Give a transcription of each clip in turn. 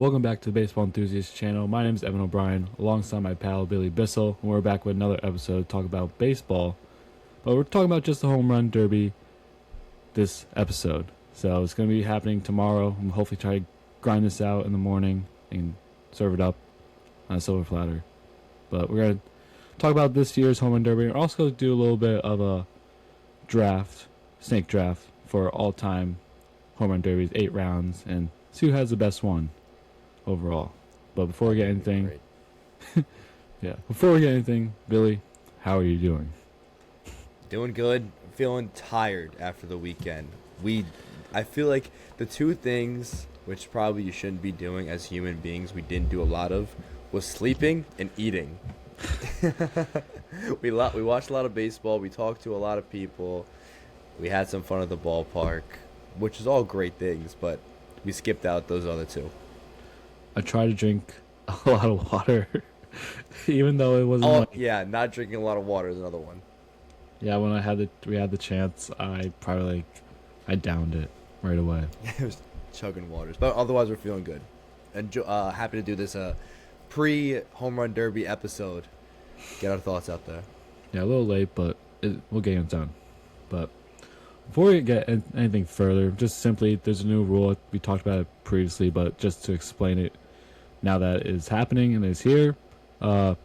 Welcome back to the Baseball Enthusiast channel. My name is Evan O'Brien, alongside my pal Billy Bissell, and we're back with another episode to talk about baseball. But we're talking about just the home run derby this episode. So it's going to be happening tomorrow. I'm hopefully try to grind this out in the morning and serve it up on a silver platter. But we're going to talk about this year's home run derby. We're also going to do a little bit of a snake draft for all-time home run derbies, 8 rounds, and see who has the best one overall. But before we get anything, Billy, how are you doing? Doing good. Feeling tired after the weekend. I feel like the two things which probably you shouldn't be doing as human beings, we didn't do a lot of, was sleeping and eating. We watched a lot of baseball. We talked to a lot of people. We had some fun at the ballpark, which is all great things, but we skipped out those other two. I try to drink a lot of water, even though it wasn't. Oh, yeah, not drinking a lot of water is another one. Yeah, when we had the chance, I downed it right away. It was chugging waters, but otherwise we're feeling good. And happy to do this pre-home run derby episode. Get our thoughts out there. Yeah, a little late, but we'll get it done. But before we get anything further, just simply, there's a new rule. We talked about it previously, but just to explain it, now that it is happening and is here, 8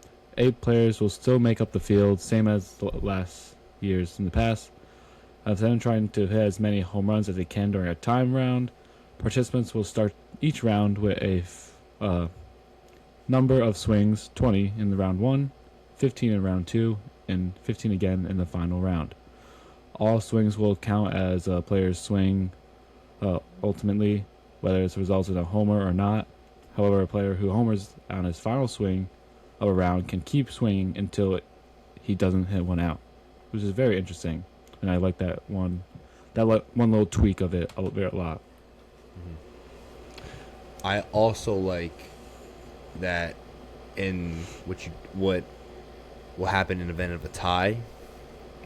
players will still make up the field, same as the last years in the past. Instead of trying to hit as many home runs as they can during a time round, participants will start each round with a number of swings, 20 in the round 1, 15 in round 2, and 15 again in the final round. All swings will count as a player's swing ultimately, whether it results in a homer or not. However, a player who homers on his final swing of a round can keep swinging until he doesn't hit one out, which is very interesting. And I like that one little tweak of it a lot. I also like that in what will happen in the event of a tie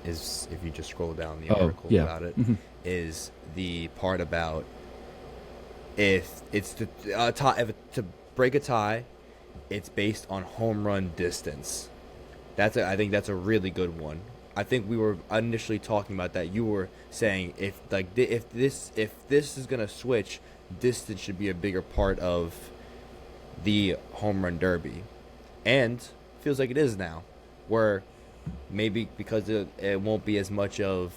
is, if you just scroll down the article about it, is the part about if it's to break a tie, it's based on home run distance. I think that's a really good one. I think we were initially talking about that. You were saying if this is gonna switch, distance should be a bigger part of the home run derby, and feels like it is now, where maybe because it won't be as much of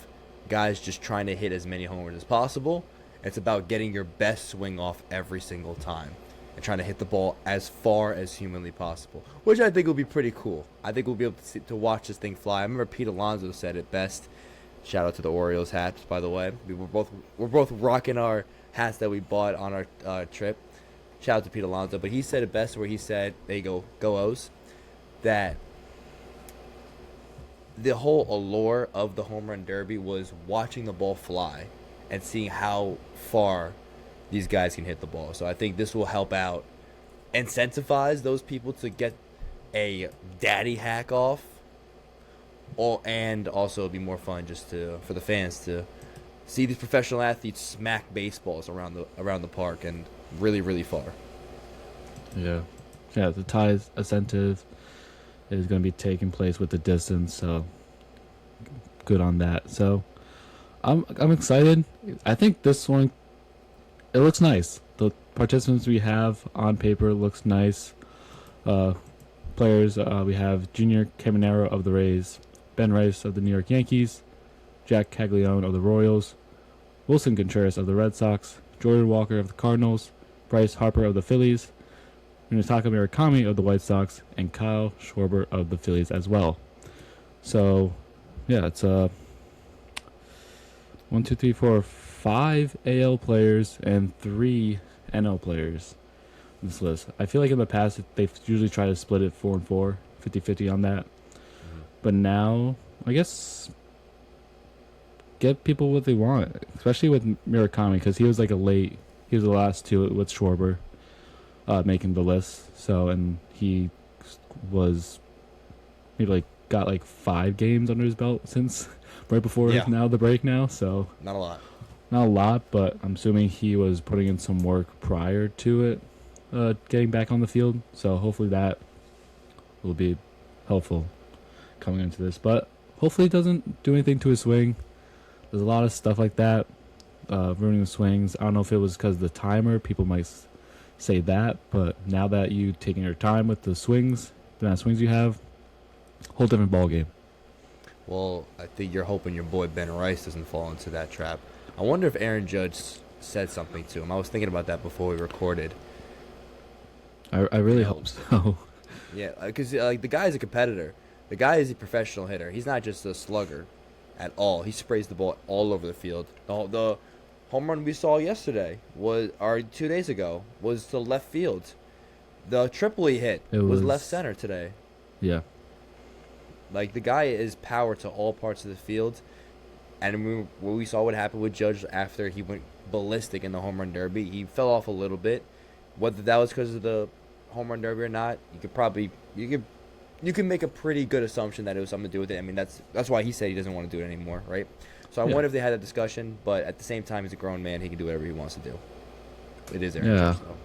guys just trying to hit as many homers as possible. It's about getting your best swing off every single time and trying to hit the ball as far as humanly possible, which I think will be pretty cool. I think we'll be able to watch this thing fly. I remember Pete Alonso said it best. Shout out to the Orioles hats, by the way. We're both rocking our hats that we bought on our trip. Shout out to Pete Alonso, but he said it best, where he said, "There you go O's," that the whole allure of the home run derby was watching the ball fly and seeing how far these guys can hit the ball. So I think this will help out, incentivize those people to get a daddy hack off, and also it'll be more fun just for the fans to see these professional athletes smack baseballs around the park and really, really far. Yeah, the tie incentive is going to be taking place with the distance, so good on that. So I'm excited. I think this one, it looks nice. The participants we have on paper looks nice. Players, we have Junior Caminero of the Rays, Ben Rice of the New York Yankees, Jack Caglione of the Royals, Wilson Contreras of the Red Sox, Jordan Walker of the Cardinals, Bryce Harper of the Phillies, Munetaka Murakami of the White Sox, and Kyle Schwarber of the Phillies as well. So, yeah, it's 1, 2, 3, 4, 5 AL players and 3 NL players in this list. I feel like in the past they've usually tried to split it 4 and 4, 50-50 on that. But now, I guess, get people what they want, especially with Murakami, because he was the last two with Schwarber making the list. So, and he was maybe got 5 games under his belt since right before now the break now. So Not a lot, but I'm assuming he was putting in some work prior to it. getting back on the field. So hopefully that will be helpful coming into this. But hopefully it doesn't do anything to his swing. There's a lot of stuff like that ruining the swings. I don't know if it was because of the timer. People might say that, but now that you taking your time with the swings, the amount of swings you have, whole different ball game. Well, I think you're hoping your boy Ben Rice doesn't fall into that trap. I wonder if Aaron Judge said something to him. I was thinking about that before we recorded. I really hope so. Yeah, because like the guy is a competitor. The guy is a professional hitter. He's not just a slugger at all. He sprays the ball all over the field. The home run we saw yesterday or 2 days ago was to left field. The triple he hit was left center today. Yeah. Like, the guy is power to all parts of the field. And we saw what happened with Judge after he went ballistic in the home run derby. He fell off a little bit. Whether that was because of the home run derby or not, you can make a pretty good assumption that it was something to do with it. I mean, that's why he said he doesn't want to do it anymore, right? So I wonder if they had that discussion, but at the same time, he's a grown man. He can do whatever he wants to do. It is Aaron Judge, though.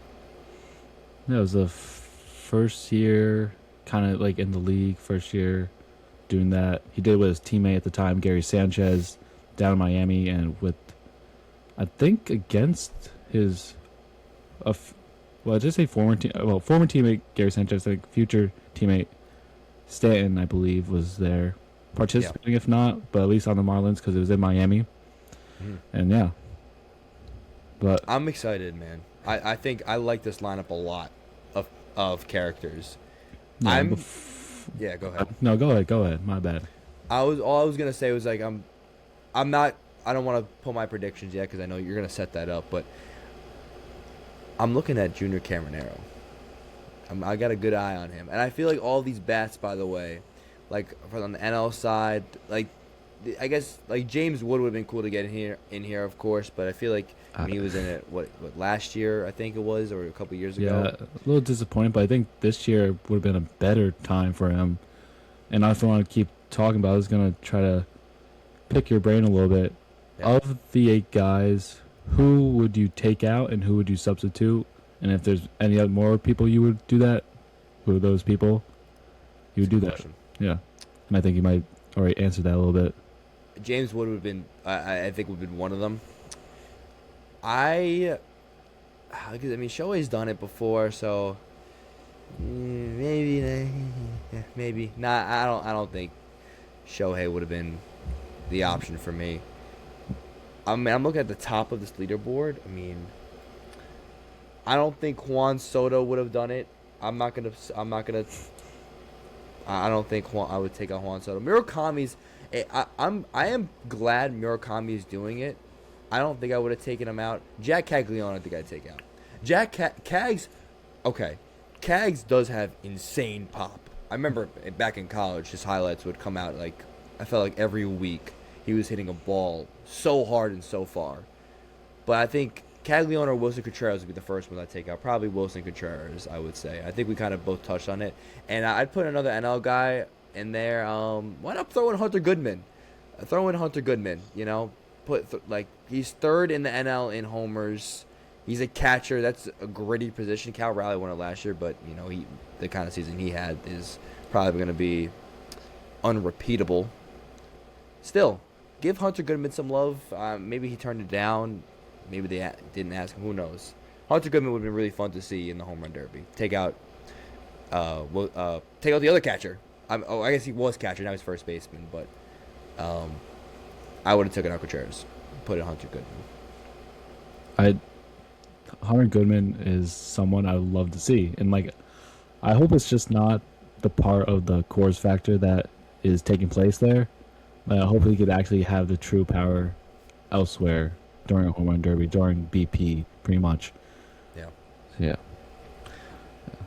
Yeah, it was the first year, kind of like in the league, first year doing that. He did with his teammate at the time, Gary Sanchez, down in Miami, and with, I think, against his, I just say former teammate Gary Sanchez, I think future teammate Stanton, I believe, was there participating, if not, but at least on the Marlins because it was in Miami. And yeah, but I'm excited, man. I think I like this lineup a lot of characters. Yeah, go ahead. No, go ahead. My bad. All I was gonna say was like I don't want to put my predictions yet because I know you're gonna set that up, but I'm looking at Junior Caminero. I got a good eye on him, and I feel like all these bats, by the way, like on the NL side, like I guess like James Wood would have been cool to get in here, of course, but I feel like when he was in it, what last year I think it was, or a couple years ago. Yeah, a little disappointed, but I think this year would have been a better time for him. And if I want to keep talking about it, I was gonna try to pick your brain a little bit. Yeah. Of the 8 guys, who would you take out and who would you substitute? And if there's any other more people you would do that, who are those people? You would do that. Yeah. And I think you might already answer that a little bit. James Wood would have been, I think, would have been one of them. I mean, Shohei's done it before, so maybe. Nah, I don't think Shohei would have been the option for me. I mean, I'm looking at the top of this leaderboard. I mean, I don't think Juan Soto would have done it. I don't think I would take out Juan Soto. Murakami's. I am glad Murakami is doing it. I don't think I would have taken him out. Jack Caglione, I think I'd take out. Cags. Okay, Cags does have insane pop. I remember back in college, his highlights would come out like I felt like every week he was hitting a ball so hard and so far. But I think Caglione or Wilson Contreras would be the first one I'd take out. Probably Wilson Contreras, I would say. I think we kind of both touched on it. And I'd put another NL guy in there. Why not throw in Hunter Goodman? You know, he's third in the NL in homers. He's a catcher. That's a gritty position. Cal Raleigh won it last year, but you know the kind of season he had is probably going to be unrepeatable. Still, give Hunter Goodman some love. Maybe he turned it down. Maybe they didn't ask him. Who knows? Hunter Goodman would have been really fun to see in the home run derby. Take out the other catcher. I guess he was catcher. Now he's first baseman. But I would have taken out Contreras. Put in Hunter Goodman. Hunter Goodman is someone I would love to see, and like, I hope it's just not the part of the Coors factor that is taking place there. But I hope he could actually have the true power elsewhere during a home run derby, during BP, pretty much. Yeah. Yeah.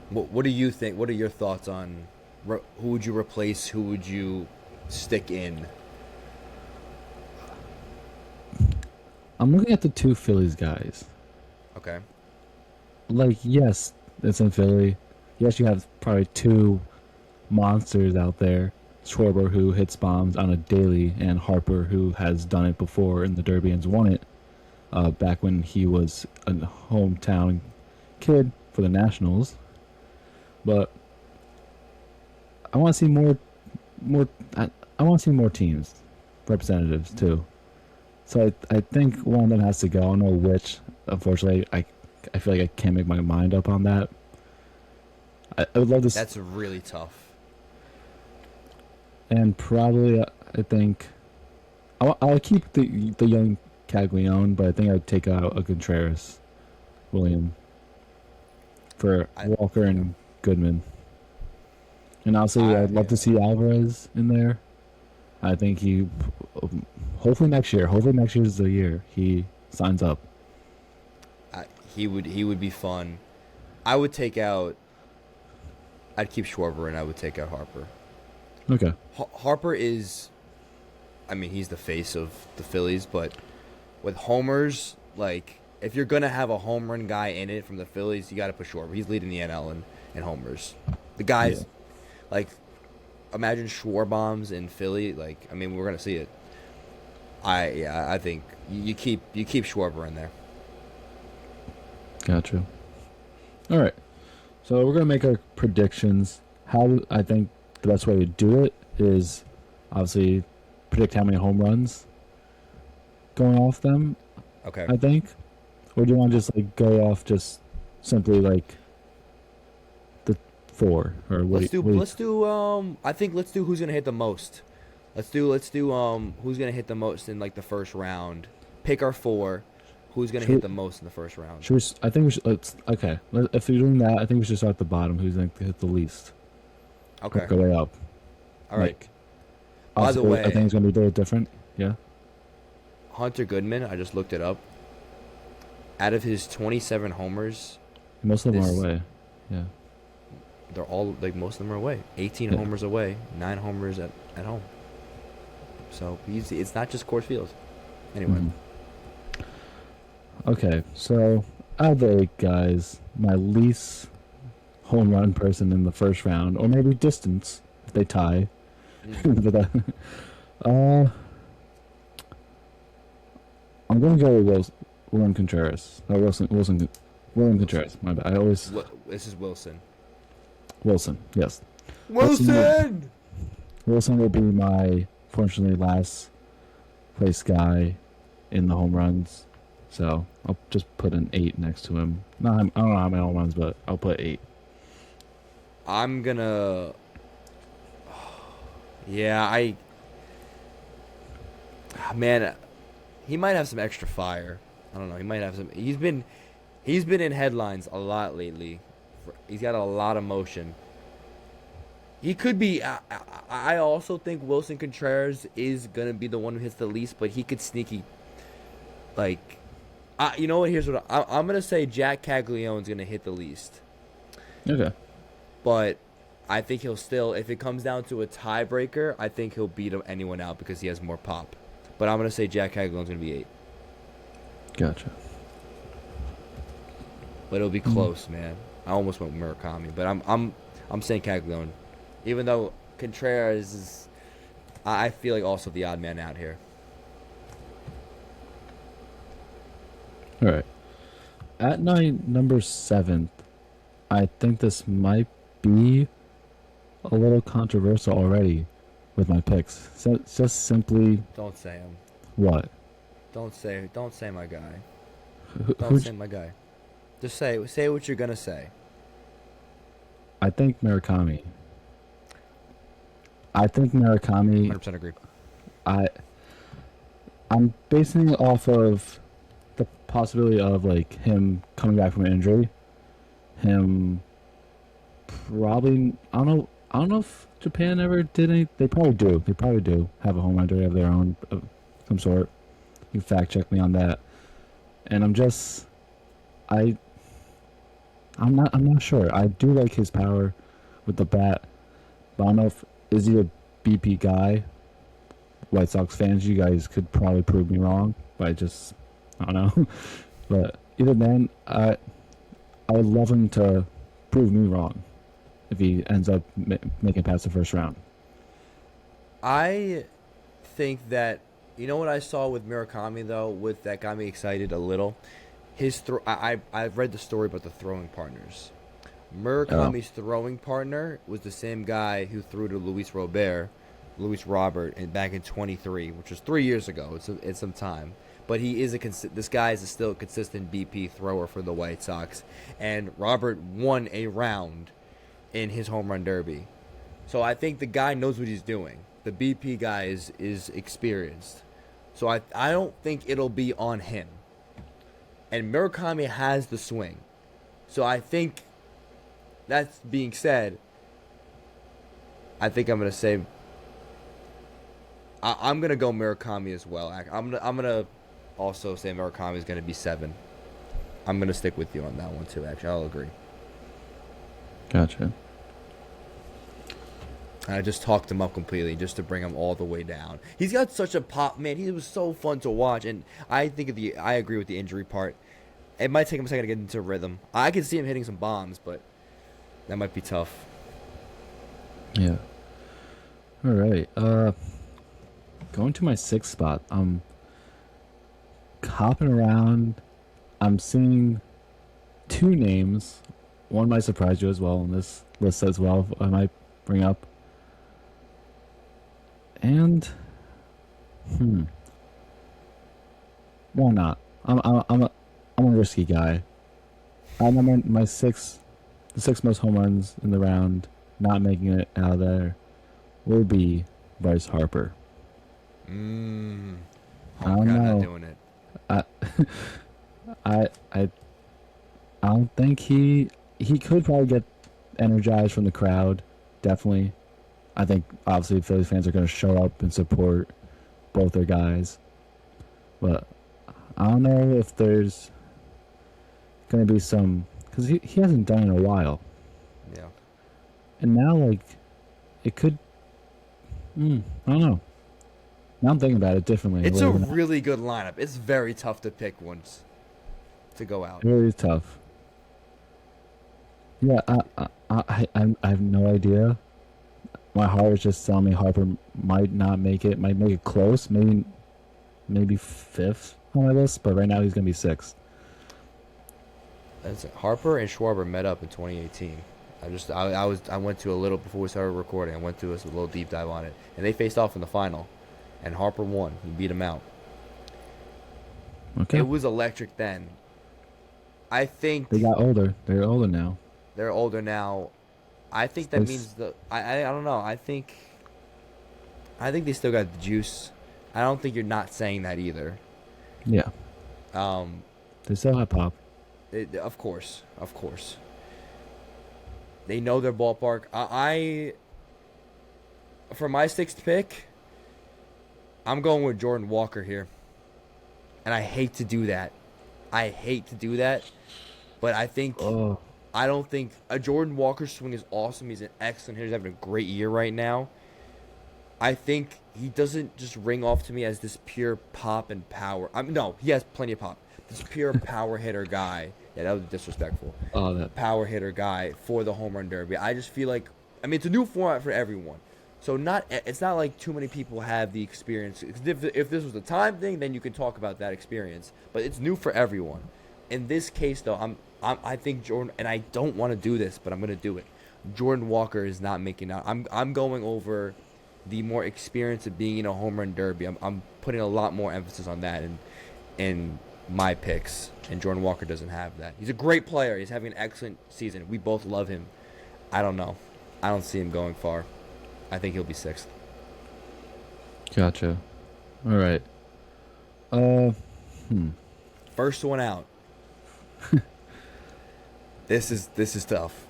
What do you think? What are your thoughts on who would you replace? Who would you stick in? I'm looking at the 2 Phillies guys. Okay. Like, yes, it's in Philly. Yes, you have probably 2 monsters out there. Schwarber, who hits bombs on a daily, and Harper, who has done it before in the Derby and's won it back when he was a hometown kid for the Nationals, but I want to see more. I want to see more teams, representatives too. So I think one of them has to go. I don't know which. Unfortunately, I feel like I can't make my mind up on that. I would love to. That's really tough. And probably I think I'll keep the young Caglione, but I think I'd take out a Contreras, William, for Walker and Goodman. And also, I'd love to see Alvarez in there. I think he, hopefully next year. Hopefully next year is the year he signs up. He would be fun. I would take out. I'd keep Schwarber and I would take out Harper. Okay. Harper is, I mean, he's the face of the Phillies, but with homers, like if you're gonna have a home run guy in it from the Phillies, you got to put Schwarber. He's leading the NL in homers. The guys, like, imagine Schwarbombs in Philly. Like, I mean, we're gonna see it. I think you keep Schwarber in there. Gotcha. All right. So we're gonna make our predictions. How I think the best way to do it is obviously predict how many home runs going off them. Okay. I think, or do you want to just like go off just simply like the 4 or what? Let's do. I think let's do who's gonna hit the most. Let's do who's gonna hit the most in like the first round. Pick our 4. Who's gonna hit the most in the first round? I think we should. Okay. If you're doing that, I think we should start at the bottom. Who's going to hit the least? Okay. Work our way up. All right. By the way, I think it's going to be a little different. Yeah. Hunter Goodman, I just looked it up. Out of his 27 homers, most of them are away. Yeah. They're all like most of them are away. 18 homers away, 9 homers at home. So it's not just Coors Field. Anyway. Mm-hmm. Okay, so out of the 8 guys, my least home run person in the first round, or maybe distance if they tie. But, I'm going to go with William Contreras. William Contreras. My bad. This is Wilson. Wilson, yes. Wilson will be my, fortunately, last place guy in the home runs. So I'll just put an 8 next to him. I don't know how many home runs, but I'll put 8. I'm gonna. Yeah, man, he might have some extra fire. I don't know. He might have some. He's been in headlines a lot lately. He's got a lot of motion. He could be. I also think Wilson Contreras is gonna be the one who hits the least, but he could sneaky, like. You know what? Here's what I'm gonna say. Jack Caglione's gonna hit the least. Okay. But I think he'll still, if it comes down to a tiebreaker, I think he'll beat anyone out because he has more pop. But I'm gonna say Jack Caglione's gonna be 8. Gotcha. But it'll be close, man. I almost went Murakami, but I'm saying Caglione, even though Contreras is, I feel like also the odd man out here. All right. At number 7th, I think this might be a little controversial already with my picks. So it's just simply. Don't say him. What? Don't say my guy. Don't say my guy. Just say what you're gonna say. I think Murakami. 100% agree. I'm basing it off of the possibility of like him coming back from an injury. Him probably I don't know if Japan ever did any. They probably do. They probably do have a home run derby of their own of some sort. You fact check me on that. And I'm not sure. I do like his power with the bat, but I don't know if is he a BP guy. White Sox fans, you guys could probably prove me wrong, but I don't know. But either then, I would love him to prove me wrong if he ends up making past the first round. I think that, you know what I saw with Murakami though, that got me excited a little. I've read the story about the throwing partners. Oh, Murakami's throwing partner was the same guy who threw to Luis Robert, back in 23, which was 3 years ago. It's some time, but this guy is still a consistent BP thrower for the White Sox, and Robert won a round in his home run derby. So I think the guy knows what he's doing. The BP guy is experienced. So I don't think it'll be on him. And Murakami has the swing. So I think, that being said, I think I'm gonna say I'm gonna go Murakami as well. I'm gonna also say Murakami is gonna be 7. I'm gonna stick with you on that one too. Actually, I'll agree. gotcha. I just talked him up completely just to bring him all the way down. He's got such a pop, man. He was so fun to watch, and I agree with the injury part. It might take him a second to get into rhythm. I can see him hitting some bombs, but that might be tough. Yeah. All right. Going to my 6th spot. I'm hopping around. I'm seeing 2 names. One might surprise you as well on this list as well. I might bring up. And why not? I'm a risky guy. I remember the 6 most home runs in the round, not making it out of there, will be Bryce Harper. Mmm. I don't Not know. doing it. I I I I don't think he could probably get energized from the crowd. Definitely. I think obviously Phillies fans are going to show up and support both their guys. But I don't know if there's going to be some, because he hasn't done it in a while. Yeah. And now, like, it could, I don't know. Now I'm thinking about it differently. It's a really good lineup. It's very tough to pick ones to go out. It really is tough. Yeah, I have no idea. My heart is just telling me Harper might not make it. Might make it close. Maybe 5th on my list. But right now he's gonna be 6th. Harper and Schwarber met up in 2018. I went to a little before we started recording. I went to a little deep dive on it, and they faced off in the final, and Harper won. He beat him out. Okay. It was electric then. I think They got older. They're older now. they're older now. I think that means I don't know. I think they still got the juice. I don't think you're not saying that either. Yeah. They still have pop. Of course. They know their ballpark. For my 6th pick, I'm going with Jordan Walker here. And I hate to do that. But I don't think a Jordan Walker swing is awesome. He's an excellent hitter. He's having a great year right now. I think he doesn't just ring off to me as this pure pop and power. No, he has plenty of pop. This pure power hitter guy. Yeah, that was disrespectful. Oh, that Power hitter guy for the home run derby. I just feel like, it's a new format for everyone. So it's not like too many people have the experience. If this was a time thing, then you can talk about that experience. But it's new for everyone. In this case, though, I think Jordan, and I don't want to do this, but I'm going to do it. Jordan Walker is not making out. I'm going over the more experience of being in a home run derby. I'm putting a lot more emphasis on that in my picks, and Jordan Walker doesn't have that. He's a great player. He's having an excellent season. We both love him. I don't know. I don't see him going far. I think he'll be 6th. Gotcha. All right. First one out. This is tough.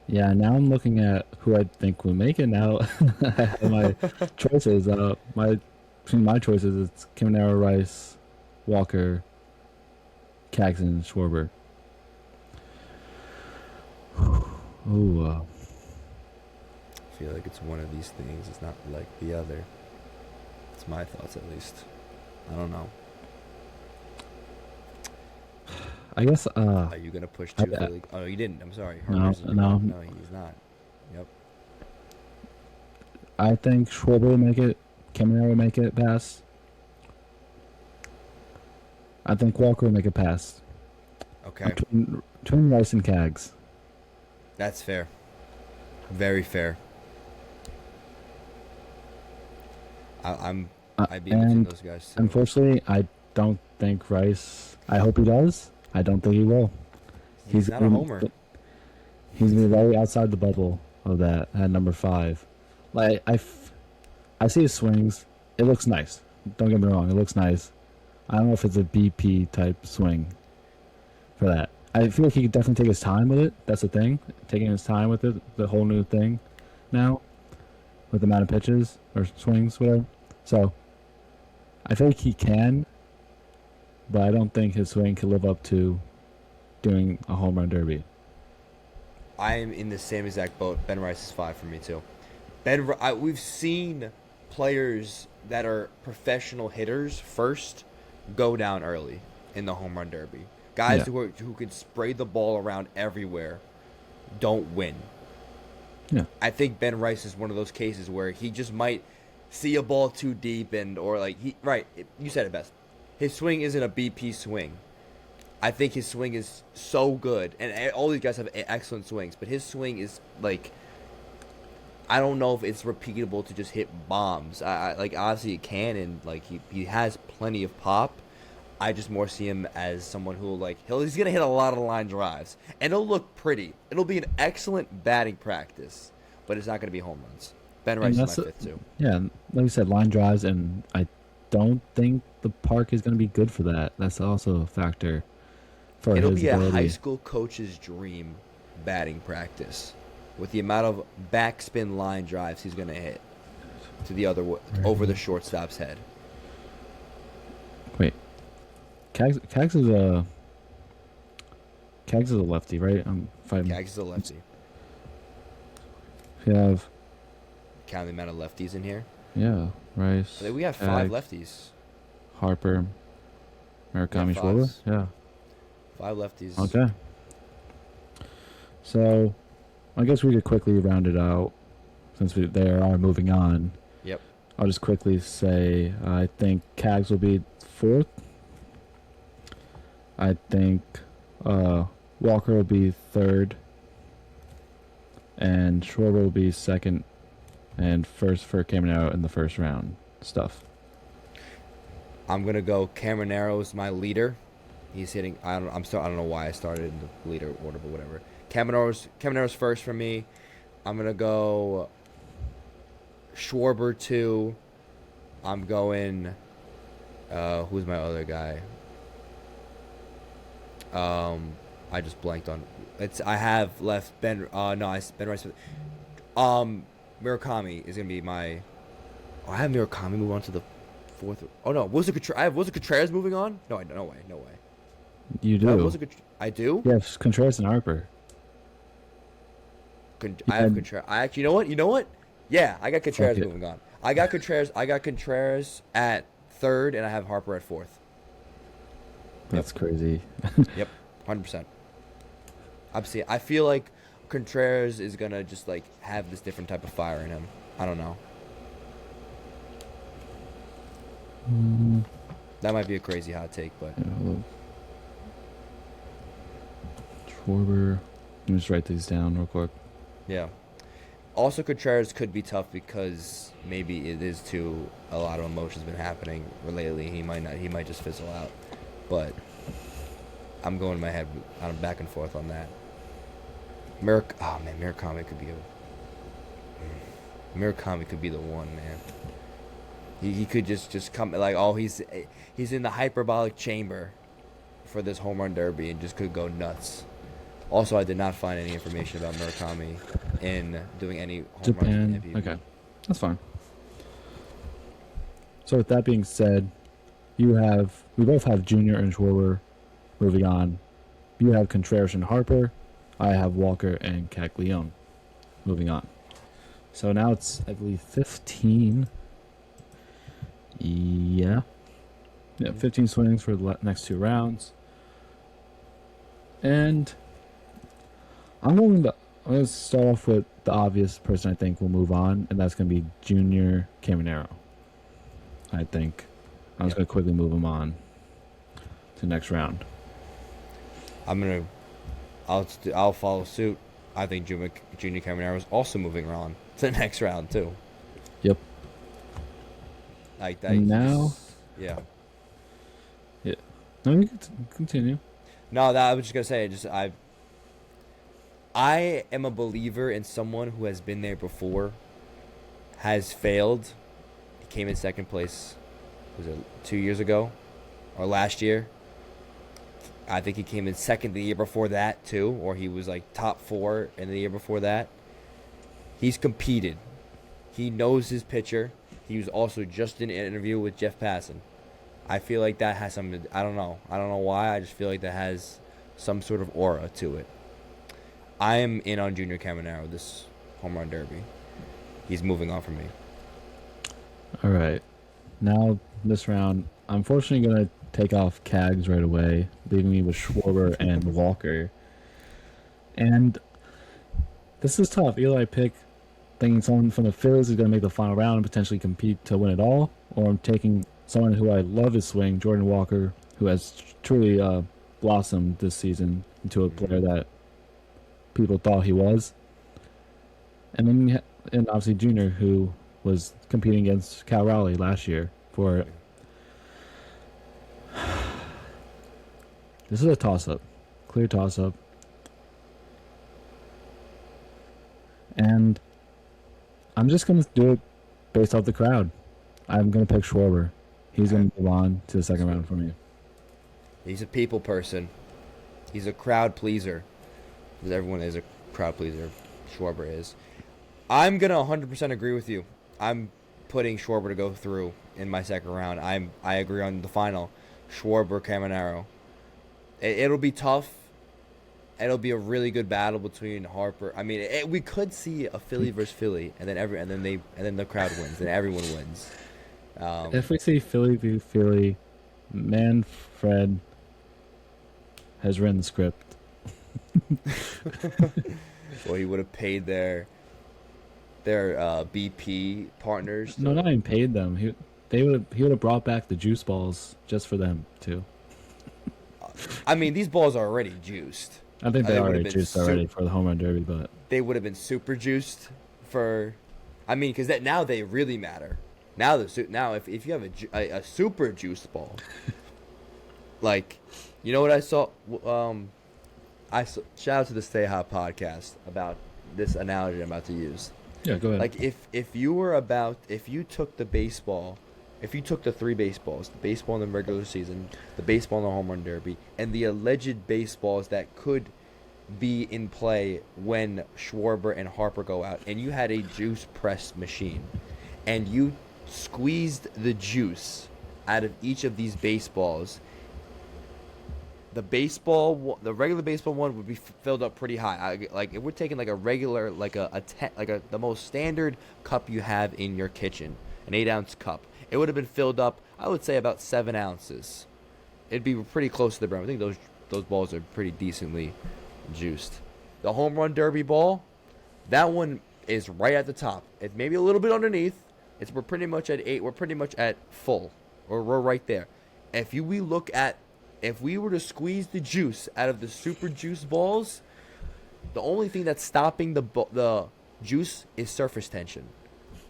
Yeah, now I'm looking at who I think will make it. Now I have my choices. Between my choices, it's Caminero, Rice, Walker, Caxton, Schwarber. Ooh. I feel like it's one of these things. It's not like the other. It's my thoughts, at least. I don't know. I guess. Are you gonna push too? Oh, you didn't. I'm sorry. No, he's not. Yep. I think Schwarber will make it. Caminero will make it past. I think Walker will make a pass. Okay, Between Rice and Cags. that's fair. Very fair. I'm I'd be in between And those guys too. unfortunately, I don't think Rice. I hope he does. I don't think he will. He's not a homer. He's gonna be very outside the bubble of that at number 5. Like I see his swings. It looks nice. Don't get me wrong. It looks nice. I don't know if it's a BP type swing for that. I feel like he could definitely take his time with it. That's the thing. Taking his time with it, the whole new thing now, with the amount of pitches or swings, whatever. So, I think he can, but I don't think his swing can live up to doing a home run derby. I am in the same exact boat. Ben Rice is 5 for me too. We've seen players that are professional hitters first go down early in the home run derby. Guys Yeah. who can spray the ball around everywhere don't win. Yeah. I think Ben Rice is one of those cases where he just might see a ball too deep or like you said it best. His swing isn't a BP swing. I think his swing is so good, and all these guys have excellent swings, but his swing is like, I don't know if it's repeatable to just hit bombs. Like obviously it can, and like he has plenty of pop. I just more see him as someone who he's gonna hit a lot of line drives, and it'll look pretty. It'll be an excellent batting practice, but it's not gonna be home runs. Ben Rice is my 5th too. Yeah, like you said, line drives, and I don't think the park is going to be good for that. That's also a factor for It'll his be ability. a high school coach's dream batting practice with the amount of backspin line drives he's going to hit to the over the shortstop's head. Wait, Cags is a lefty, right? Cags is a lefty. You have Count the amount of lefties in here. Rice. I think we have 5 lefties. Harper, Murakami, Yeah, Schwarber. Yeah. 5 lefties. Okay. So, I guess we could quickly round it out since they are moving on. Yep. I'll just quickly say I think Cags will be 4th. I think Walker will be 3rd. And Schwarber will be 2nd. And first for Caminero in the first round stuff. I'm gonna go. Camaro's my leader. He's hitting. I don't know why I started in the leader order, but whatever. Camaro's first for me. I'm gonna go. Schwarber 2. I'm going. Who's my other guy? I just blanked on. I have left Ben. Ben Rice. Murakami is gonna be my. Oh, I have Murakami move on to the 4th. Oh no, was it Contreras moving on? No way. You do. I do. Yes, Contreras and Harper. I have Contreras. You know what? Yeah, I got Contreras moving on. I got Contreras at 3rd, and I have Harper at 4th. That's crazy. Yep, 100%. I feel like Contreras is gonna just have this different type of fire in him. I don't know. That might be a crazy hot take, but Schwarber. Let me just write these down real quick. yeah. Also, Contreras could be tough because maybe it is too. A lot of emotions been happening lately. He might not. He might just fizzle out. But I'm going in my head. I'm back and forth on that. Murakami could be Murakami could be the one, man. He could just come he's in the hyperbolic chamber for this home run derby and just could go nuts. Also, I did not find any information about Murakami in doing any home runs in Japan. MVP. Okay, that's fine. So with that being said, we both have Junior and Schwarber moving on. You have Contreras and Harper. I have Walker and Caglione moving on. So now it's, I believe, 15. Yeah, 15 swings for the next 2 rounds. And I'm going to start off with the obvious person I think will move on, and that's going to be Junior Caminero. I think I'm just going to quickly move him on to next round. I'll follow suit. I think Junior Caminero is also moving on to the next round too. Yep. Like that. And now, yeah. Yeah. No, you can continue. No, that I was just gonna say. I am a believer in someone who has been there before, has failed, came in second place. Was it 2 years ago, or last year? I think he came in second the year before that too, or he was like top 4 in the year before that. He's competed. He knows his pitcher. He was also just in an interview with Jeff Passan. I feel like that has some. I don't know. I don't know why. I just feel like that has some sort of aura to it. I am in on Junior Caminero this home run derby. He's moving on from me. All right. Now this round, I'm unfortunately gonna take off Cags right away, leaving me with Schwarber and Walker. And this is tough. Either I pick thinking someone from the Phillies is going to make the final round and potentially compete to win it all, or I'm taking someone who I love his swing, Jordan Walker, who has truly blossomed this season into a player that people thought he was. And then and obviously Junior, who was competing against Cal Raleigh last year for it. This is a toss-up. Clear toss-up. And I'm just going to do it based off the crowd. I'm going to pick Schwarber. He's going to move on to the second round for me. He's a people person. He's a crowd pleaser. Because everyone is a crowd pleaser. Schwarber is. I'm going to 100% agree with you. I'm putting Schwarber to go through in my second round. I agree on the final. Schwarber, Caminero. It'll be tough. It'll be a really good battle between Harper. I mean, we could see a Philly versus Philly, and then the crowd wins, and everyone wins. If we see Philly v. Philly, Manfred has written the script. Well, he would have paid their BP partners. No, not even paid them. He would have brought back the juice balls just for them too. I mean, these balls are already juiced. I think they already juiced already for the home run derby, but they would have been super juiced for. I mean, because now they really matter. Now if you have a super juiced ball, like, you know what I saw? Shout out to the Stay Hot podcast about this analogy I'm about to use. Yeah, go ahead. Like if you took the baseball. If you took the 3 baseballs, the baseball in the regular season, the baseball in the home run derby, and the alleged baseballs that could be in play when Schwarber and Harper go out, and you had a juice press machine, and you squeezed the juice out of each of these baseballs, the regular baseball one would be filled up pretty high. Like if we're taking like a regular, the most standard cup you have in your kitchen, an 8-ounce cup. It would have been filled up, I would say, about 7 ounces. It'd be pretty close to the brim. I think those balls are pretty decently juiced. The home run derby ball, that one is right at the top. It's maybe a little bit underneath. We're pretty much at 8. We're pretty much at full. Or we're right there. If we were to squeeze the juice out of the super juice balls, the only thing that's stopping the juice is surface tension.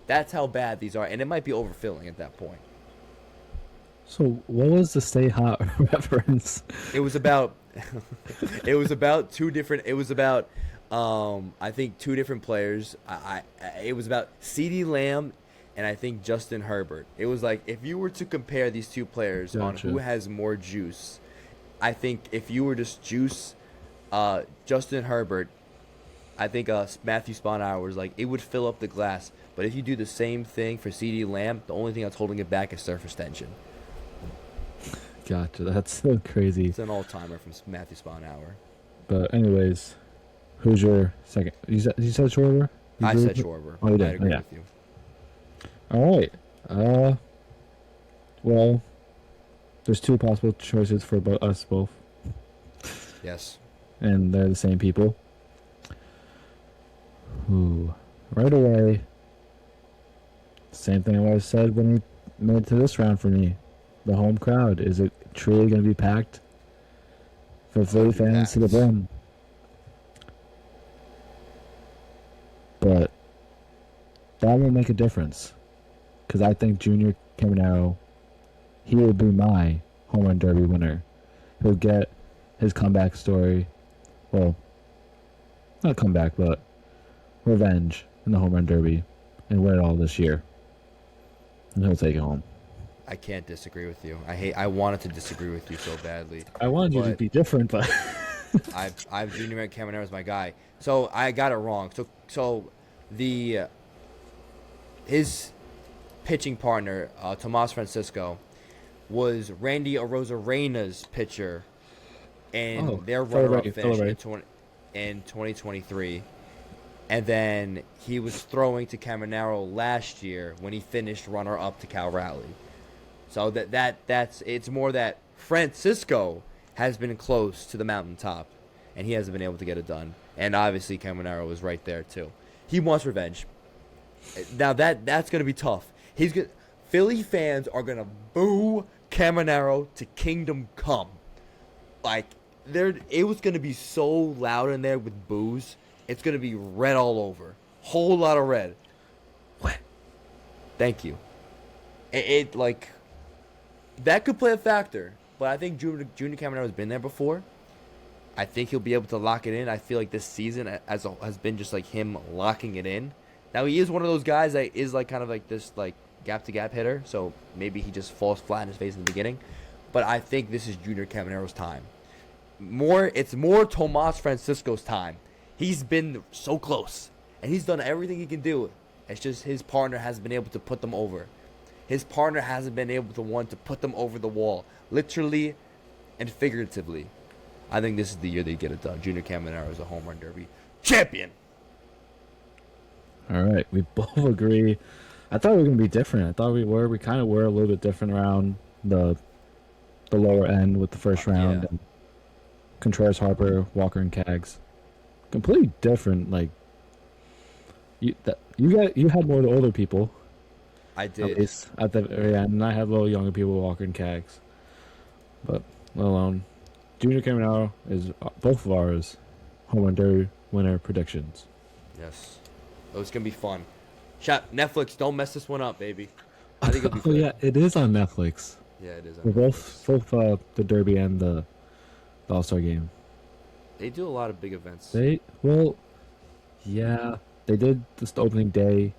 That's how bad these are, and it might be overfilling at that point. So, what was the Stay Hot reference? It was about. It was about two different. It was about, I think 2 different players. It was about CeeDee Lamb, and I think Justin Herbert. It was like if you were to compare these 2 players on who has more juice, I think if you were just juice, Justin Herbert, I think Matthew Sponauer was like it would fill up the glass. But if you do the same thing for CeeDee Lamb, the only thing that's holding it back is surface tension. Gotcha. That's so crazy. It's an all-timer from Matthew Sponauer. But anyways, who's your second? You said Schwarber? I said Schwarber. Oh, you did? I agree with you. All right. Well, there's 2 possible choices for us both. Yes. And they're the same people. Ooh. Right away. Same thing I said when we made it to this round for me. The home crowd. Is it truly going to be packed for It's gonna Philly be fans to the packed. brim. But that will make a difference because I think Junior Caminero, he will be my home run derby winner. He'll get his comeback story. Well, not comeback, but revenge in the home run derby and win it all this year. And he'll take it home. I can't disagree with you. I wanted to disagree with you so badly, I wanted you to but be different, but I've Junior Caminero as my guy. So I got it wrong. So the his pitching partner, Tomas Francisco, was Randy Arozarena's pitcher in their runner-up finish in 2023. And then he was throwing to Caminero last year when he finished runner-up to Cal Raleigh. So that's it's more that Francisco has been close to the mountaintop, and he hasn't been able to get it done. And obviously Caminero was right there too. He wants revenge. Now that's gonna be tough. Philly fans are gonna boo Caminero to Kingdom Come. Like it was gonna be so loud in there with boos. It's gonna be red all over. Whole lot of red. What? Thank you. It like that could play a factor, but I think Junior Caminero has been there before. I think he'll be able to lock it in. I feel like this season has been just like him locking it in. Now he is one of those guys that is like kind of like this like gap to gap hitter, so maybe he just falls flat in his face in the beginning. But I think this is Junior Caminero's time. It's more Tomas Francisco's time. He's been so close, and he's done everything he can do. It's just his partner hasn't been able to put them over. His partner hasn't been able to put them over the wall, literally and figuratively. I think this is the year they get it done. Junior Caminero is a home run derby champion. all right, we both agree. I thought we were gonna be different. I thought we were. We kind of were a little bit different around the lower end with the first round. Yeah. And Contreras, Harper, Walker, and Cags. Completely different. Like you had more of the older people. I At did. least at the very end, and I had a little younger people, Walker and Cags. But let alone, Junior Caminero is both of ours home run derby winner predictions. Yes. Oh, it's going to be fun. Netflix, don't mess this one up, baby. I think it'll be Oh fun. yeah, it is on Netflix. Yeah, it is. We're both the Derby and the All-Star game. They do a lot of big events. Yeah, they did just the opening day.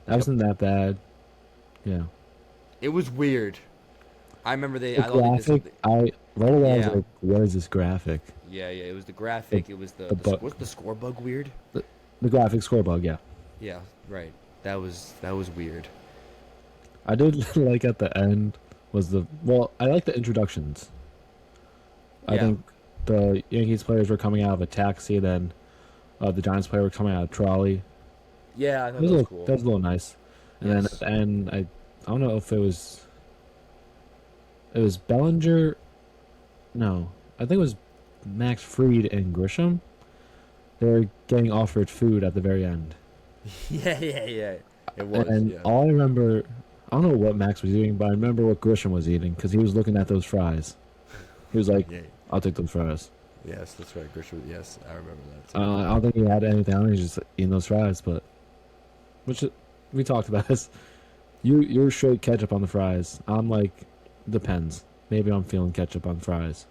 That wasn't that bad. Yeah. It was weird. I remember The graphic, I right away I was like, what is this graphic? Yeah, it was the graphic. It was the was the score bug weird? The graphic score bug, yeah. Yeah, right. That was weird. I did like at the end was I like the introductions. I think the Yankees players were coming out of a taxi, then the Giants player were coming out of a trolley. Yeah, I thought that was cool. That was a little nice. And then at the end, I don't know if it was Bellinger. No, I think it was Max Fried and Grisham. They were getting offered food at the very end. Yeah. It was. And all I remember, I don't know what Max was eating, but I remember what Grisham was eating because he was looking at those fries. He was like, "I'll take those fries." Yes, that's right. Grisham. Yes, I remember that. I don't think he had anything on. He was just eating those fries, but we talked about this. You're straight ketchup on the fries. I'm like, depends. Maybe I'm feeling ketchup on fries.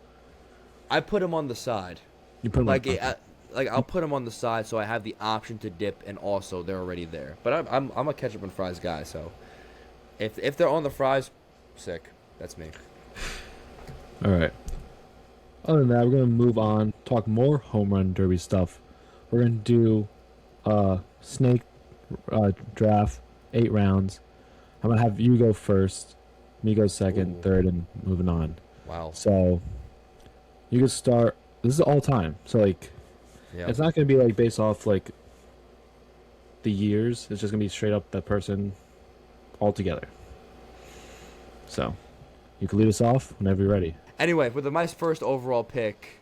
I put him on the side. You put them I'll put them on the side so I have the option to dip, and also they're already there. But I'm a ketchup and fries guy, so if they're on the fries, sick. That's me. All right. Other than that, we're gonna move on. Talk more home run derby stuff. We're gonna do snake draft, 8 rounds. I'm gonna have you go first, me go second, Ooh. third, and moving on. Wow. So you can start. This is all time. So like, it's not gonna be like based off like the years. It's just gonna be straight up that person all together. So you can lead us off whenever you're ready. Anyway, with my first overall pick,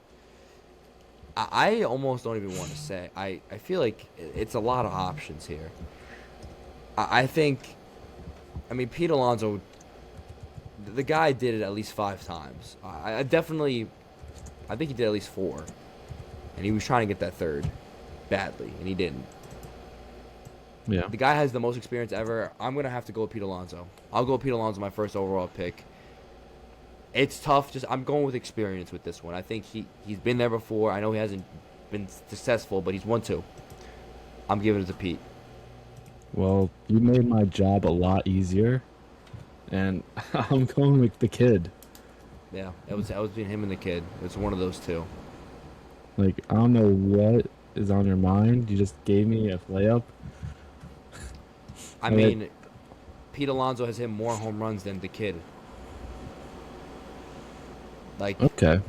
I almost don't even want to say. I feel like it's a lot of options here. I mean, Pete Alonso, the guy did it at least 5 times. I definitely, I think he did at least 4, and he was trying to get that third badly, and he didn't. Yeah. The guy has the most experience ever. I'm gonna have to go with Pete Alonso. I'll go with Pete Alonso, my first overall pick. It's tough. Just I'm going with experience with this one. I think he's been there before. I know he hasn't been successful, but he's won 2. I'm giving it to Pete. Well, you made my job a lot easier, and I'm going with the kid. Yeah, it was between him and the kid. It's one of those two. Like, I don't know what is on your mind. You just gave me a layup. I mean, Pete Alonso has hit more home runs than the kid. Like, okay.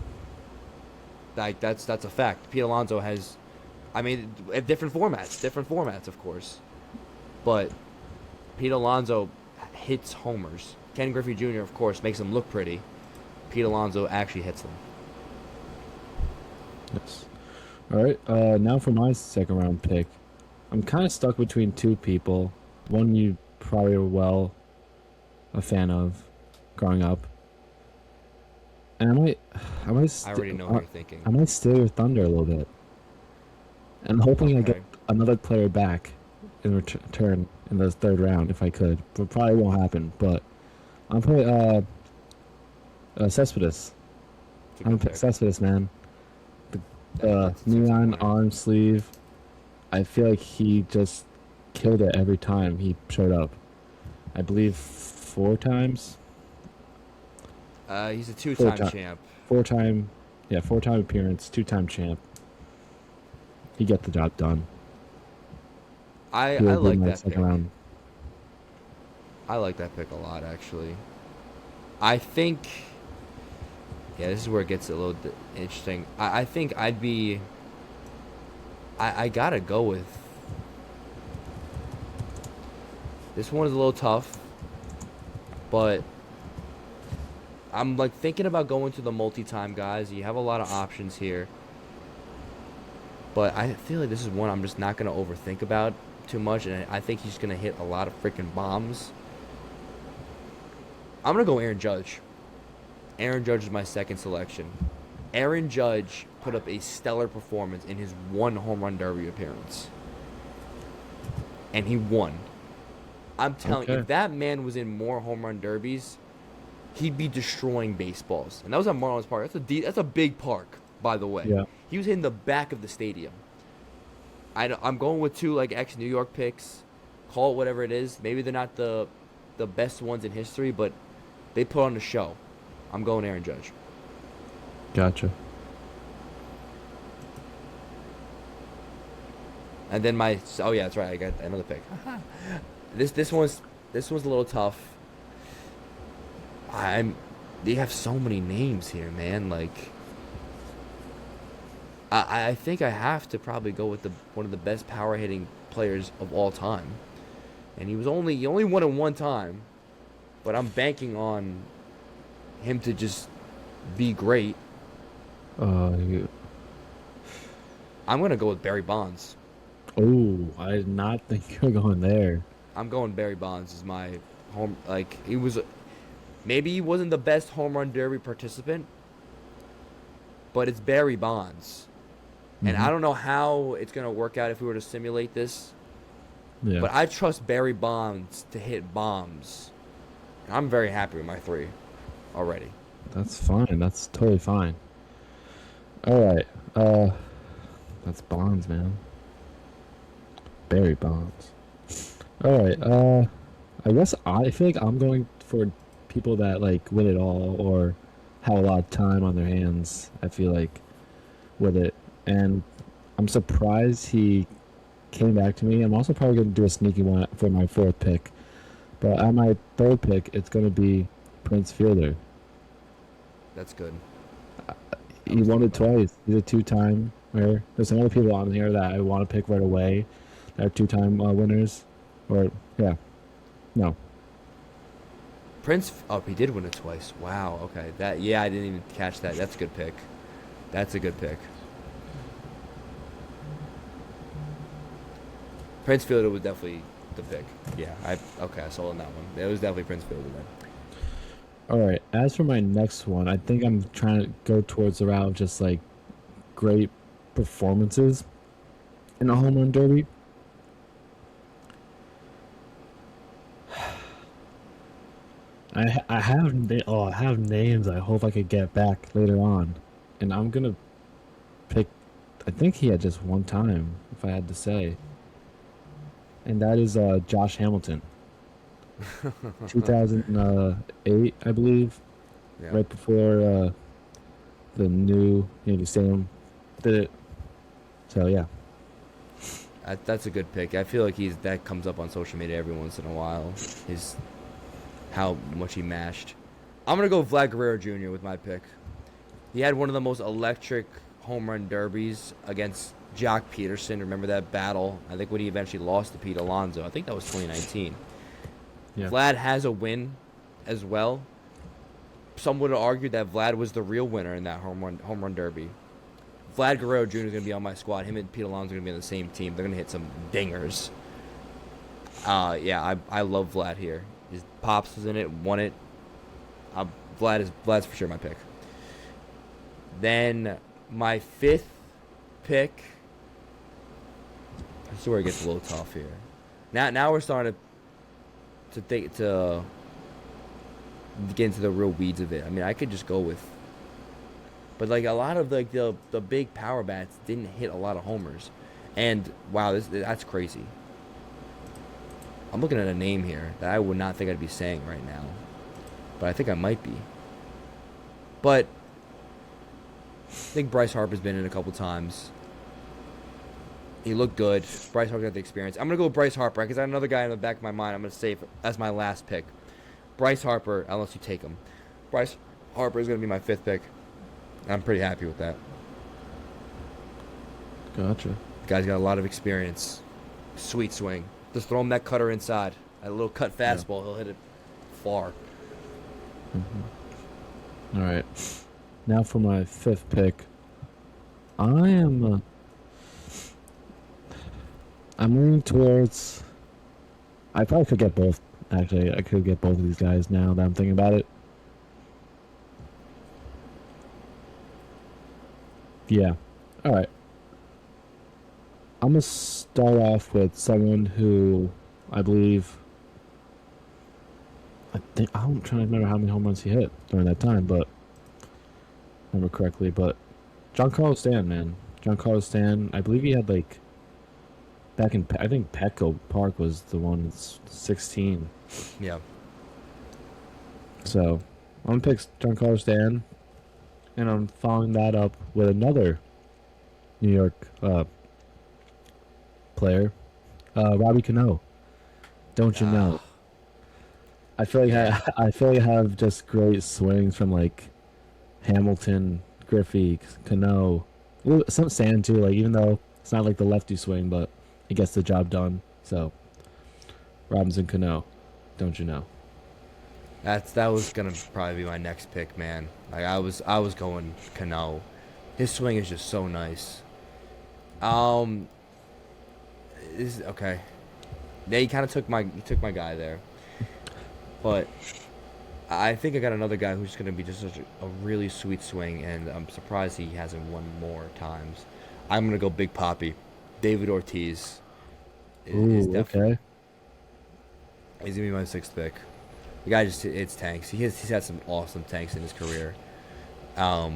Like that's a fact. Pete Alonso has, I mean, different formats, of course. But Pete Alonso hits homers. Ken Griffey Jr., of course, makes them look pretty. Pete Alonso actually hits them. Yes. All right. Now for my second round pick. I'm kind of stuck between 2 people. One you probably were a fan of growing up. And I already know what you're thinking. I might steal your thunder a little bit. And hoping I get another player back in return in the third round if I could. But probably won't happen. But I'm putting Cespedes. I'm pick Cespedes, man. The neon arm sleeve. I feel like he just killed it every time he showed up. I believe 4 times. He's a 2-time champ. 4-time appearance, 2-time champ. He get the job done. I like that pick. Round. I like that pick a lot, actually. I think, yeah, this is where it gets a little interesting. I think I'd be. I gotta go with. This one is a little tough, but I'm like thinking about going to the multi-time guys. You have a lot of options here. But I feel like this is one I'm just not going to overthink about too much. And I think he's going to hit a lot of freaking bombs. I'm going to go Aaron Judge. Aaron Judge is my second selection. Aaron Judge put up a stellar performance in his 1 home run derby appearance. And he won. I'm telling you, if that man was in more home run derbies, he'd be destroying baseballs. And that was at Marlins Park. That's a big park, by the way. Yeah. He was hitting the back of the stadium. I'm going with 2 like ex-New York picks. Call it whatever it is. Maybe they're not the best ones in history, but they put on the show. I'm going Aaron Judge. Gotcha. And then that's right. I got another pick. This one's a little tough. They have so many names here, man. Like, I think I have to probably go with one of the best power hitting players of all time. And he only won it 1 time, but I'm banking on him to just be great. I'm gonna go with Barry Bonds. Oh, I did not think you were going there. I'm going Barry Bonds as my home. Like, maybe he wasn't the best home run derby participant, but it's Barry Bonds. And I don't know how it's going to work out if we were to simulate this. Yeah. But I trust Barry Bonds to hit bombs. And I'm very happy with my 3 already. That's fine. That's totally fine. All right. That's Bonds, man. Barry Bonds. All right. I guess I feel like I'm going for people that like win it all or have a lot of time on their hands. I feel like with it, and I'm surprised he came back to me. I'm also probably going to do a sneaky one for my 4th pick, but at my 3rd pick, it's going to be Prince Fielder. That's good. He won it twice. He's a 2-time winner. There's some other people on here that I want to pick right away that are 2-time winners. Or, yeah. No. He did win it twice. Wow, okay. I didn't even catch that. That's a good pick. That's a good pick. Prince Fielder was definitely the pick. Yeah, I sold on that one. It was definitely Prince Fielder then. All right. As for my next one, I think I'm trying to go towards the route of just like great performances in a home run derby. I have names. I hope I could get back later on, and I'm gonna pick. I think he had just one time, if I had to say, and that is Josh Hamilton, 2008, I believe, Yeah. right before the new Yankee Stadium did it. So yeah, That's a good pick. I feel like that comes up on social media every once in a while. His how much he mashed. I'm gonna go Vlad Guerrero Jr. with my pick. He had one of the most electric home run derbies against Jock Peterson. Remember that battle? I think when he eventually lost to Pete Alonso. I think that was 2019. yeah, Vlad has a win as well. Some would argue that Vlad was the real winner in that home run derby. Vlad Guerrero Jr. is going to be on my squad. Him and Pete Alonso are going to be on the same team. They're going to hit some dingers. Yeah, I love Vlad here. His pops was in it, won it. Vlad's for sure my pick. Then my fifth pick. This is where it gets a little tough here. Now we're starting to get into the real weeds of it. I mean, I could just go with, but like a lot of the big power bats didn't hit a lot of homers, and wow, that's crazy. I'm looking at a name here that I would not think I'd be saying right now, but I think I might be. But I think Bryce Harper's been in a couple times. He looked good. Bryce Harper got the experience. I'm gonna go with Bryce Harper because I have another guy in the back of my mind. I'm gonna save as my last pick. Bryce Harper, unless you take him. Bryce Harper is gonna be my fifth pick. I'm pretty happy with that. gotcha. The guy's got a lot of experience. Sweet swing. Just throw him that cutter inside. That little cut fastball, he'll hit it far. All right. Now for my fifth pick, I am. I'm leaning towards. I probably could get both. Actually, I could get both of these guys now that I'm thinking about it. Yeah. All right. I'm gonna start off with someone who I believe. I'm trying to remember how many home runs he hit during that time, but remember correctly. But Giancarlo Stanton, man, Giancarlo Stanton. I believe he had like back in. I think Petco Park was the one that's 16. Yeah. So I'm gonna pick Giancarlo Stanton, and I'm following that up with another New York player, Robbie Cano. Don't you know? I feel like I feel like I have just great swings from like Hamilton, Griffey, Cano, some Sand too. Like even though it's not like the lefty swing, but it gets the job done. So Robinson Cano, don't you know? That was gonna probably be my next pick, man. Like I was going Cano. His swing is just so nice. Is okay. Yeah, he kind of took my guy there, but I think I got another guy who's gonna be just such a really sweet swing, and I'm surprised he hasn't won more times. I'm gonna go Big Poppy, David Ortiz. Is Ooh, definitely okay. he's gonna be my sixth pick. The guy just hits tanks. He's had some awesome tanks in his career. Yeah,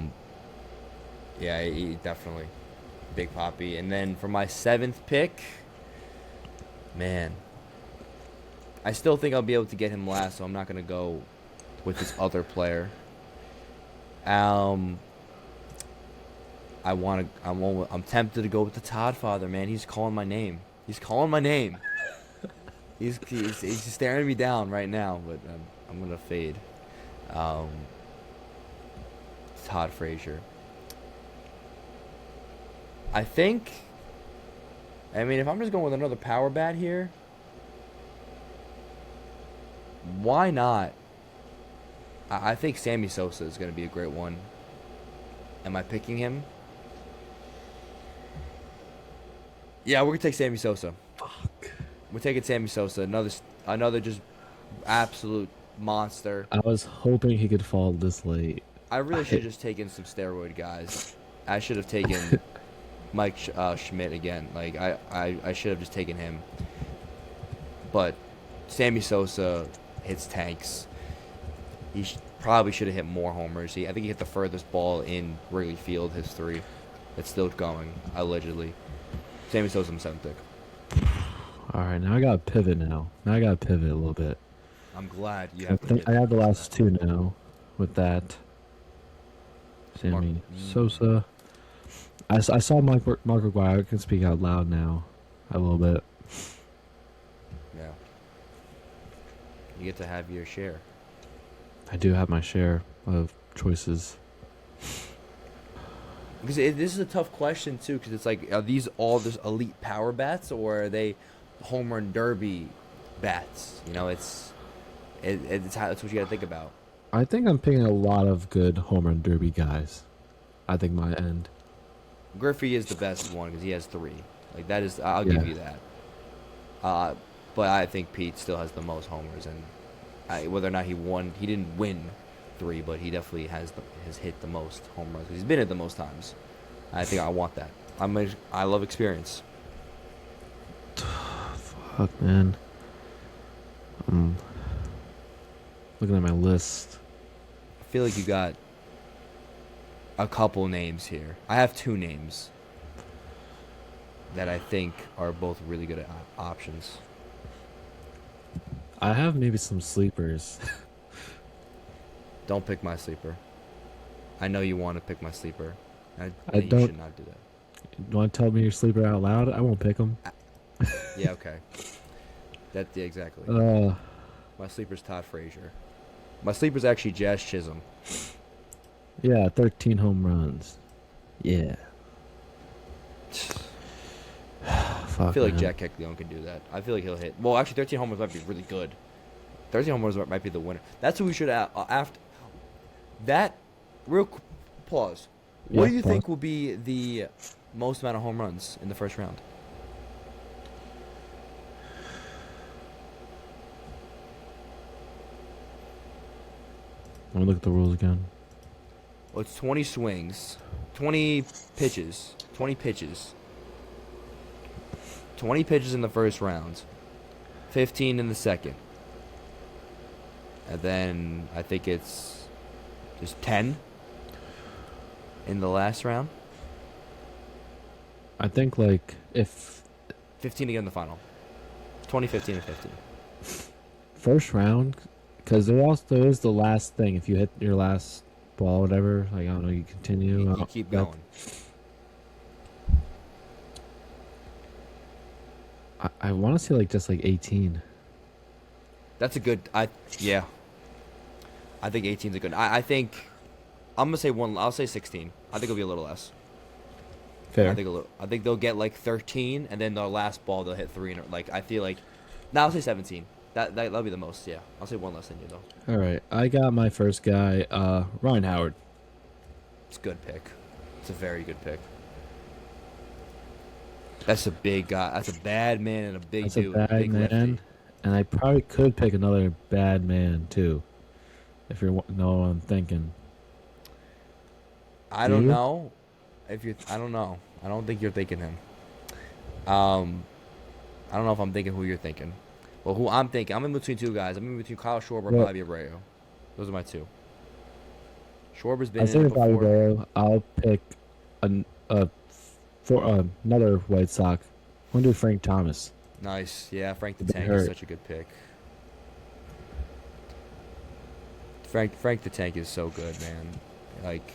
he definitely Big Poppy. And then for my seventh pick, man, I still think I'll be able to get him last, so I'm not gonna go with this other player. I'm tempted to go with the Todd Father, man. He's calling my name. He's calling my name. He's just staring me down right now, but I'm gonna fade. Todd Frazier. I think. I mean, if I'm just going with another power bat here, why not? I think Sammy Sosa is gonna be a great one. Am I picking him? Yeah, we're gonna take Sammy Sosa. Fuck. We're taking Sammy Sosa. Another just absolute monster. I was hoping he could fall this late. I really should have just taken some steroid guys. I should have taken Mike Schmidt again. Like I should have just taken him. But Sammy Sosa hits tanks. He probably should have hit more homers. I think he hit the furthest ball in Wrigley Field, his 3. It's still going, allegedly. Sammy Sosa, I'm 7th pick. All right, now I got to pivot now. Now I got to pivot a little bit. I'm glad you I have think I have the last 2 now with that. Sammy Sosa. I saw Mark McGuire. I can speak out loud now a little bit. Yeah. You get to have your share. I do have my share of choices. Because this is a tough question, too, because it's like, are these all just elite power bats, or are they home run derby bats? You know, it's what you got to think about. I think I'm picking a lot of good home run derby guys. I think my end. Griffey is the best one because he has 3. Like, that is, I'll give you that. But I think Pete still has the most homers, and whether or not he didn't win 3, but he definitely has hit the most home runs. He's been it the most times. I think I want that. I love experience. Fuck, man. I'm looking at my list. I feel like you got a couple names here. I have 2 names that I think are both really good options. I have maybe some sleepers. Don't pick my sleeper. I know you want to pick my sleeper. I you don't. should not do that. You want to tell me your sleeper out loud? I won't pick him. Yeah, okay. Yeah, exactly. My sleeper's Todd Frazier. My sleeper's actually Jazz Chisholm. Yeah, 13 home runs. Yeah. Fuck, I feel like man. Jack Keckleon can do that. I feel like he'll hit. Well, actually, 13 homers might be really good. 13 homers might be the winner. That's what we should after that. Pause. What do you think will be the most amount of home runs in the first round? Let me look at the rules again. Well, it's 20 swings, 20 pitches, 20 pitches. 20 pitches in the first round, 15 in the second. And then I think it's just 10 in the last round. I think, like, if 15 again in the final. 20, 15, and 15. first round, because there is the last thing. If you hit your last ball, whatever, like, I don't know, you continue. You keep going. I want to say, like, just like 18. That's a good. Yeah. I think 18 is a good. I think I'm gonna say one. I'll say 16. I think it'll be a little less. Fair. I think they'll get like 13, and then the last ball they'll hit 3. And like I feel like. Now I'll say 17. That'll be the most. Yeah. I'll say one less than you though. All right, I got my first guy, Ryan Howard. It's a good pick. It's a very good pick. That's a big guy. That's a bad man and a big That's dude. a bad big man, lefty. and I probably could pick another bad man too, if you know what I'm thinking. I don't know. I don't know. I don't think you're thinking him. I don't know if I'm thinking who you're thinking. Well, who I'm thinking, I'm in between 2 guys. I'm in between Kyle Schwarber and Bobby Abreu. Those are my 2. Schwarber's been in it before. Bobby Abreu. I'll pick another White Sox. I'm gonna do Frank Thomas. Nice. Yeah, Frank the Tank is such a good pick. Frank the Tank is so good, man. Like,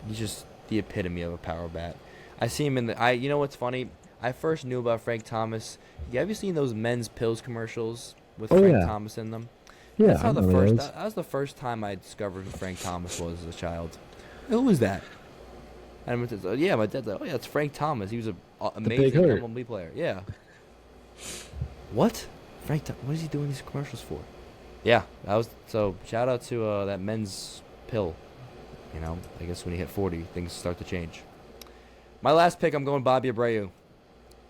he's just the epitome of a power bat. I see him in the. You know what's funny? I first knew about Frank Thomas. Have you seen those men's pills commercials with Frank Thomas in them? Yeah, That's how that was the first time I discovered who Frank Thomas was as a child. Who was that? And my dad's like, oh yeah, it's Frank Thomas. He was an amazing MLB player. Yeah. What? What is he doing these commercials for? Yeah, shout out to that men's pill. You know, I guess when you hit 40, things start to change. My last pick, I'm going Bobby Abreu.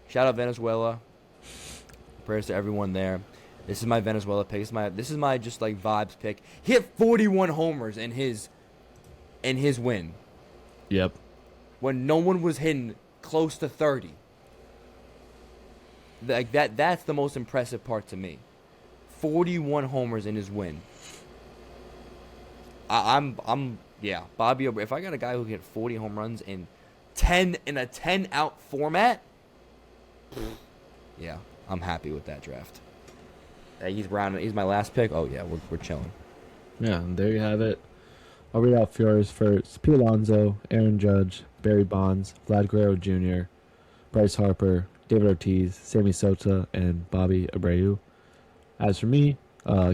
Shout out Venezuela. Prayers to everyone there. This is my Venezuela pick. This is my just like vibes pick. He hit 41 homers in his win Yep. when no one was hitting close to 30. Like that's the most impressive part to me. 41 homers in his win. I'm yeah, Bobby. If I got a guy who can hit 40 home runs in a 10 out format, yeah, I'm happy with that draft. He's round. He's my last pick. Oh yeah, we're chilling. Yeah, and there you have it. I'll read out yours first. Pete Alonso, Aaron Judge, Barry Bonds, Vlad Guerrero Jr., Bryce Harper, David Ortiz, Sammy Sosa, and Bobby Abreu. As for me,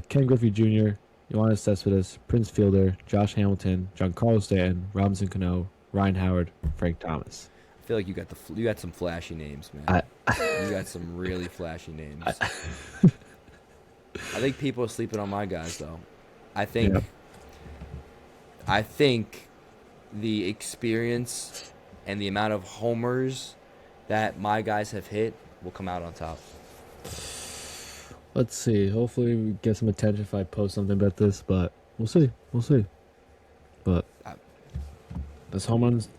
Ken Griffey Jr., Yoenis Cespedes, Prince Fielder, Josh Hamilton, Giancarlo Stanton, Robinson Cano, Ryan Howard, Frank Thomas. I feel like you got some flashy names, man. You got some really flashy names. I think people are sleeping on my guys though. I think Yeah. I think the experience and the amount of homers that my guys have hit will come out on top. Let's see. Hopefully, we get some attention if I post something about this, but we'll see. We'll see. But I- this home runs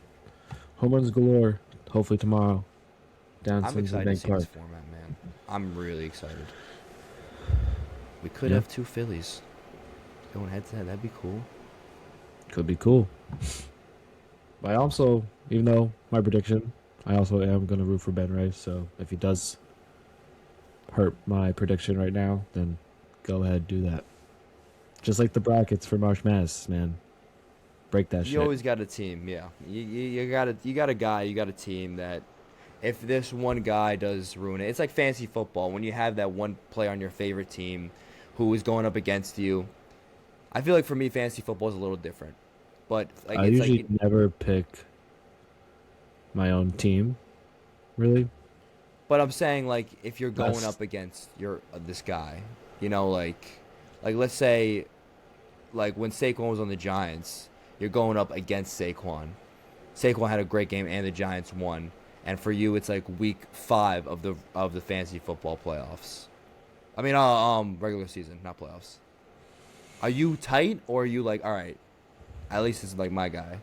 galore. Hopefully tomorrow, down I'm Cincy excited to Bank see Park. this format, man. I'm really excited. We could Yeah. have two Phillies going head to head. That'd be cool. Could be cool. But I also, even though my prediction, I also am going to root for Ben Rice. So if he does hurt my prediction right now, then go ahead, do that. Just like the brackets for March Madness, man. Break that You shit. always got a team, yeah. You got a guy, you got a team that if this one guy does ruin it, it's like fantasy football when you have that one player on your favorite team who is going up against you. I feel like for me, fantasy football is a little different, but like I it's like, usually never pick my own team, really. but I'm saying like if you're going That's up against your this guy, like let's say like when Saquon was on the Giants, you're going up against Saquon. Saquon had a great game and the Giants won. And for you, it's like week 5 of the fantasy football playoffs. I mean, regular season, not playoffs. Are you tight or are you like, all right? At least it's like my guy.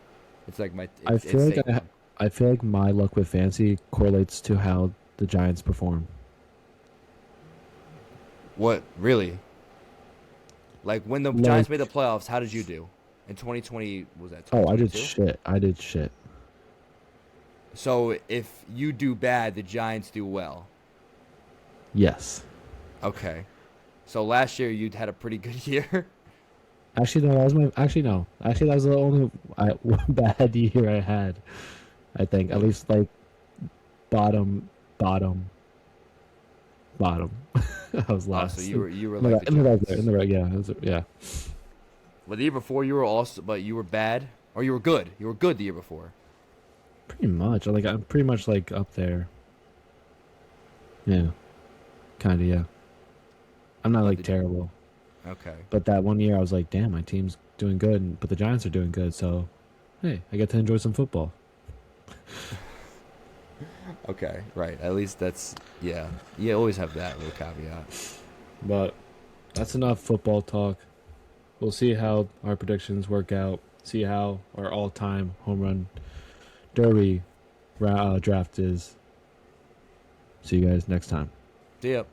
It's like I it's feel like Saquon. I feel like my luck with fantasy correlates to how the Giants perform. What really? Like when the Like, Giants made the playoffs, how did you do? In 2020, was that oh, I did 2022? shit. I did shit. So if you do bad, the Giants do well. Yes. Okay. So last year you had a pretty good year. Actually, no. That was my. Actually, no. Actually, that was the only one bad year I had. I think at least like bottom, bottom, bottom. I was Oh, so last. you were In the like right, the in the right there. In Giants. the right. Yeah. It was, yeah. Well, the year before you were also, but you were bad or you were good. You were good the year before. Pretty much. Like I'm pretty much like up there. Yeah. Kind of. Yeah. I'm not But like terrible. okay, But that one year, I was like, damn, my team's doing good, but the Giants are doing good. So, hey, I get to enjoy some football. okay, right. At least that's yeah. You always have that little caveat. But that's enough football talk. We'll see how our predictions work out. See how our all-time home run derby draft is. See you guys next time. See ya.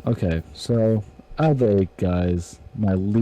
Okay, so out of the 8 guys, my least